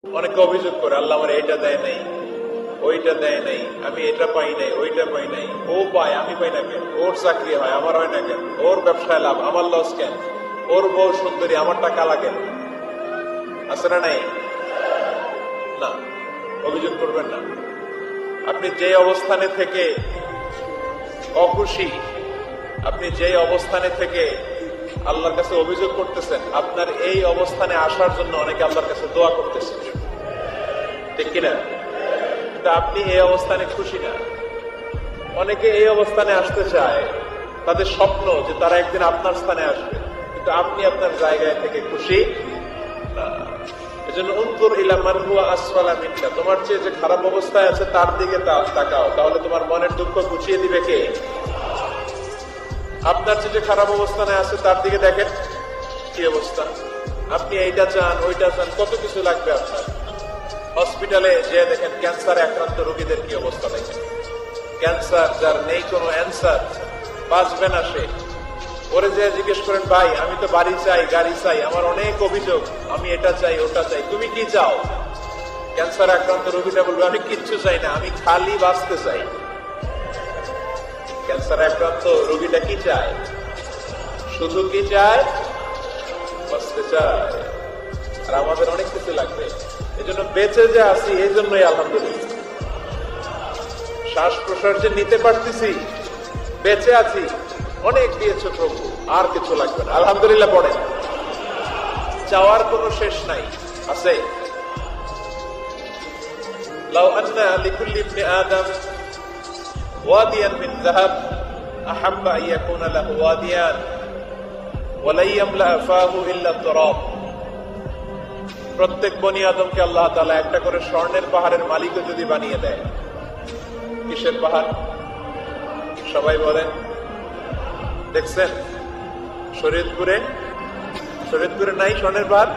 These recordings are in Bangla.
অনেকে অভিযোগ করে আল্লাহ আমার এইটা দেয় নাই, ওইটা দেয় নাই, আমি এটা পাই নাই, ওইটা পাই নাই। ও পায়, আমি পাই না কেন? ওর চাকরি হয়, আমার হয় না কেন? ওর ব্যবসায় লাভ, আমার লস কেন? ওর বউ সুন্দরী, আমার টাকা লাগে আছে না নাই? না, অভিযোগ করবেন না। আপনি যে অবস্থানে থেকে অখুশি, আপনি যে অবস্থানে থেকে আল্লাহর কাছে অভিযোগ করতেছেন, আপনার এই অবস্থানে আসার জন্য অনেকে আল্লাহর কাছে দোয়া করতেছেন, ঠিক কিনা? কিন্তু আপনি এই অবস্থানে খুশি না। অনেকে এই অবস্থানে আসতে চায়, তাদের স্বপ্ন যে তারা একদিন আপনার স্থানে আসবে, কিন্তু আপনি আপনার জায়গায় থেকে খুশি না। এজন্য উনজুর ইলা মান হুয়া আসফালা মিনকা, তোমার চেয়ে যে খারাপ অবস্থায় আছে তার দিকে তাকাও, তাহলে তোমার মনের দুঃখ ঘুচিয়ে দিবে কে? আপনার চেয়ে যে খারাপ অবস্থানে আছে তার দিকে দেখেন কি অবস্থা। আপনি এইটা চান, ওইটা চান, কত কিছু লাগবে আপনার। হসপিটালে যে দেখেন ক্যান্সারে আক্রান্ত রোগীদের কি অবস্থা দেখেন। ক্যান্সার যার নেই কোনো অ্যান্সার, বাঁচবে না সে। ওরে যে জিজ্ঞেস করেন, ভাই আমি তো বাড়ি চাই, গাড়ি চাই, আমার অনেক অভিযোগ, আমি এটা চাই, ওটা চাই, তুমি কি চাও? ক্যান্সার আক্রান্ত রোগীটা বলবে, আমি কিচ্ছু চাই না, আমি খালি বাঁচতে চাই। ক্যান্সার আক্রান্ত রোগীটা কি চায়? শুধু কি চায়? বাঁচতে চায়। আর আমাদের অনেক কিছু লাগবে। এই জন্য বেঁচে যে আছি, এই জন্যই আলহামদুলিল্লাহ। শ্বাস প্রশ্বাস যে নিতে পারতেছি, বেঁচে আছি, অনেক দিয়েছে প্রভু, আর কিছু লাগবে না। আলহামদুলিল্লাহ পড়েন। চাওয়ার কোনো শেষ নাই, আছে? লাউ আন্না লিকুল্লি ইবনি আদম ওয়াদিয়ান মিন যাহাব আহাব্বা আন ইয়াকুনা লাহু ওয়াদিয়ান ওয়া লা ইয়ামলা ফাহু ইল্লা তুরাব। প্রত্যেক বনি আদমকে আল্লাহ তাআলা একটা করে স্বর্ণের পাহাড়ের মালিকও যদি বানিয়ে দেয়। কিসের পাহাড়? সবাই বলেন। দেখছেন শরীয়তপুরে? শরীয়তপুরে নাই স্বর্ণের পাহাড়?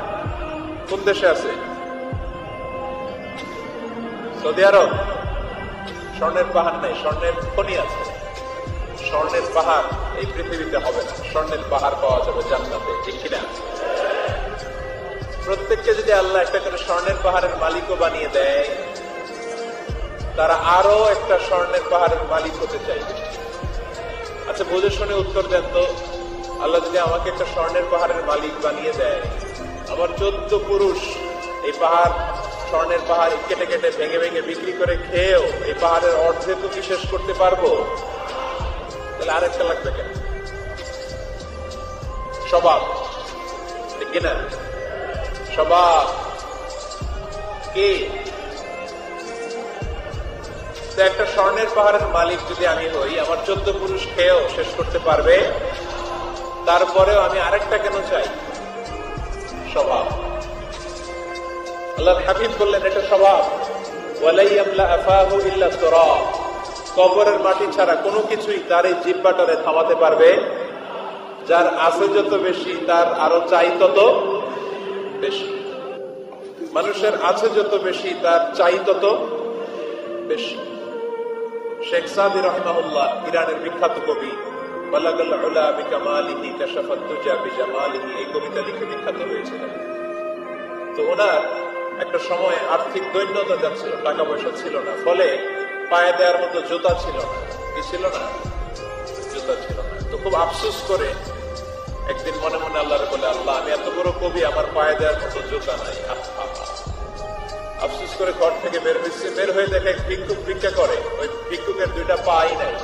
কোন দেশে আছে? সৌদি আরব। স্বর্ণের পাহাড় নাই, স্বর্ণের খনি আছে। স্বর্ণের পাহাড় এই পৃথিবীতে হবে না, স্বর্ণের পাহাড় পাওয়া যাবে জান্নাতে, ঠিক কিনা? প্রত্যেককে যদি আল্লাহ একটা করে স্বর্ণের পাহাড়ের মালিকও বানিয়ে দেয়, তারা আরো একটা স্বর্ণের পাহাড়ের মালিক হতে চাইবে। আচ্ছা বুঝে শুনে উত্তর দেন তো, আল্লাহ যদি আমাকে একটা স্বর্ণের পাহাড়ের মালিক বানিয়ে দেয়, আমার 14 পুরুষ এই পাহাড়, স্বর্ণের পাহাড় কেটে কেটে ভেঙে ভেঙে বিক্রি করে খেয়েও এই পাহাড়ের অর্ধেক কি শেষ করতে পারবো? তাহলে আরেকটা লাগবে কেন? স্বভাব, ঠিক কিনা? স্বভাব কি? একটা স্বর্ণের পাহাড়ের মালিক যদি আমি হই, আমার 14 পুরুষ খেয়েও শেষ করতে পারবে, তারপরেও আমি আরেকটা কেন চাই? স্বভাব। আল্লাহর হাবিব বললেন এটা স্বভাব। ওয়ালা ইয়ামলা আফাহু ইল্লা তুরাব। কবরের মাটি ছাড়া কোনো কিছুই তার এই জিহ্বাটারে থামাতে পারবে। যার আছে যত বেশি, তার আরো চাই তত বেশি। মানুষের আছে যত বেশি, তার চাই তত বেশি। শেখ সাদি রাহিমাহুল্লাহ, ইরানের বিখ্যাত কবি, বালাগাল উলা বিকামালিহি কাশাফাত তুজা বিজামালিহি, এই কবিতা লিখে বিখ্যাত হয়েছিলেন। তো ওনার একটা সময় আর্থিক দৈন্যতা যাচ্ছিল, টাকা পয়সা ছিল না, ফলে পায়ে দেওয়ার মতো জুতা ছিল না। কি ছিল না? জুতা ছিল না। তো খুব আফসোস করে একদিন মনে মনে আল্লাহরে বলে, আল্লাহ আমি এত বড় কবি, আমার পায়ে দেওয়ার মতো জুতা নাই। আফসোস করে ঘর থেকে বের হয়েছে, বের হয়ে দেখে এক ভিক্ষুক ভিক্ষা করে। ওই ভিক্ষুকের 2টা পাই নাই,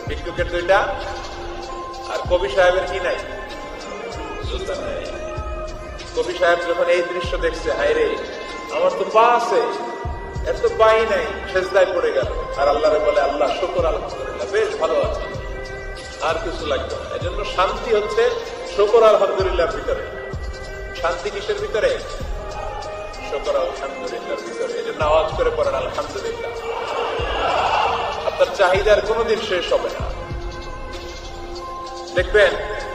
ভিক্ষুকের 2টা, আর কবি সাহেবের কি নাই? জুতা নাই। কবি সাহেব যখন এই দৃশ্য দেখছে, হায় রে আমার তো পা আছে, এত পাই নাই, সেজদায় পড়ে গেল। আর আল্লাহরে বলে, আল্লাহ শুকর আলহামদুলিল্লাহ, বেশ ভালো আছে, আর কিছু লাগবে না। এজন্য শান্তি হচ্ছে শুকর আলহামদুলিল্লাহর ভিতরে। শান্তি কিসের ভিতরে? শুকর আলহামদুলিল্লাহর ভিতরে। এজন্য আওয়াজ করে পড়েন আলহামদুলিল্লাহ। আপনার চাহিদার কোনোদিন শেষ হবে না। দেখবেন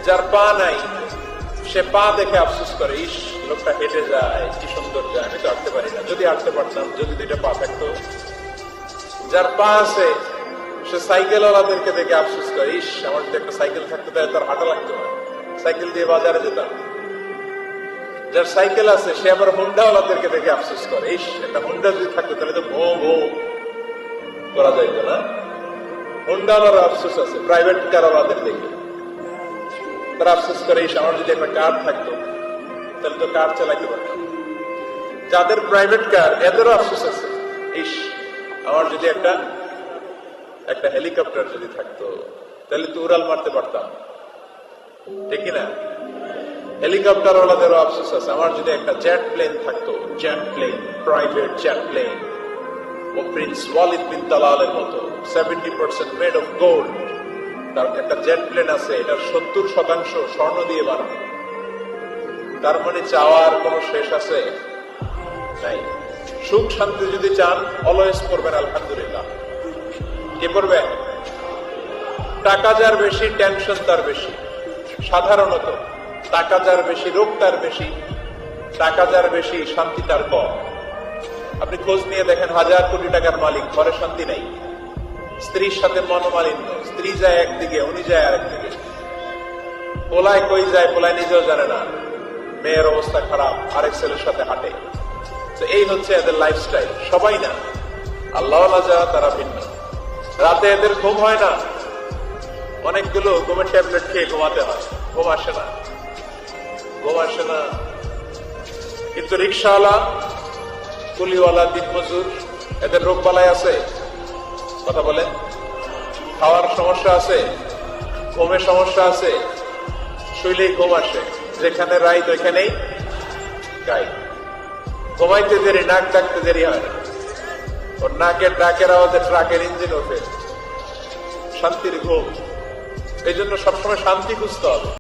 যার পা নাই, সে পা দেখে আফসোস করে, ইস লোকটা হেঁটে যায়, কি সুন্দর যায়, আমি তো হাঁটতে পারি না, যদি হাঁটতে পারতাম, যদি 2টা পা থাকতো। যার পা আছে, সে সাইকেলওয়ালাদেরকে দেখে আফসোস করে, ইস আমার যদি একটা সাইকেল থাকতো, তাহলে তার হাঁটা লাগতো না, সাইকেল দিয়ে বাজারে যেতাম। যার সাইকেল আছে সে আবার হুন্ডাওয়ালাদেরকে দেখে আফসোস করে, ইস একটা হুন্ডা যদি থাকতো তাহলে তো ভো ভো করা যাইতো না। হুন্ডাওয়ালার আফসোস আছে প্রাইভেট কারওয়ালাদের দেখে, তারা আফসোস করে, ইস আমার যদি একটা কার থাকতো তাহলে তো কার চালাইতে পারতাম। যাদের প্রাইভেট কার এদেরও আফসোস আছে, ইস আমার যদি একটা হেলিকপ্টার যদি থাকতো তাহলে তো উড়াল মারতে পারতাম, ঠিক না? হেলিকপ্টার ওয়ালাদেরও আফসোস আছে, আমার যদি একটা জেট প্লেন থাকতো, jet plane, private jet plane, ও প্রিন্স ওয়ালিদ বিন তালালের মতো 70% মেড অফ গোল্ড, তার একটা জেট প্লেন আছে, এটার 70% স্বর্ণ দিয়ে বানানো। তার মানে চাওয়ার কোন শেষ আছে নাই। সুখ শান্তি যদি চান অলওয়েজ করবেন আলহামদুলিল্লাহ। কি করবেন? টাকা যার বেশি টেনশন তার বেশি, সাধারণত টাকা যার বেশি রোগ তার বেশি, টাকা যার বেশি শান্তি তার কম। আপনি খোঁজ নিয়ে দেখেন, 1000 কোটি টাকার মালিক, ঘরে শান্তি নাই, স্ত্রীর সাথে মনোমালিন্য, স্ত্রী যায় একদিকে উনি যায় আরেকদিকে, পোলায় কই যায় পোলায় নিজেও জানে না, মেয়ের অবস্থা খারাপ, আরেক ছেলের সাথে হাঁটে। তো এই হচ্ছে এদের লাইফস্টাইল। সবাই না, আল্লাহওয়ালা যারা তারা ভিন্ন। রাতে এদের ঘুম হয় না, অনেকগুলো ঘুমের ট্যাবলেট খেয়ে ঘুমাতে হয়, ঘুম আসে না, ঘুম আসে না। কিন্তু রিক্সাওয়ালা, কুলিওয়ালা, দিনমজুর, এদের রোগ বালাই আছে? কথা বলেন। খাওয়ার সমস্যা আছে, ঘুমের সমস্যা আছে, শুইলেই ঘুম আসে, যেখানে রাইত ওইখানেই গাই। ঘুমাইতে দেরি, নাক ডাকতে দেরি হয় না, ওর নাকের ডাকের আওয়াজে ট্রাকের ইঞ্জিন ওঠে। শান্তির ঘুম। এই জন্য সবসময় শান্তি খুঁজতে হবে।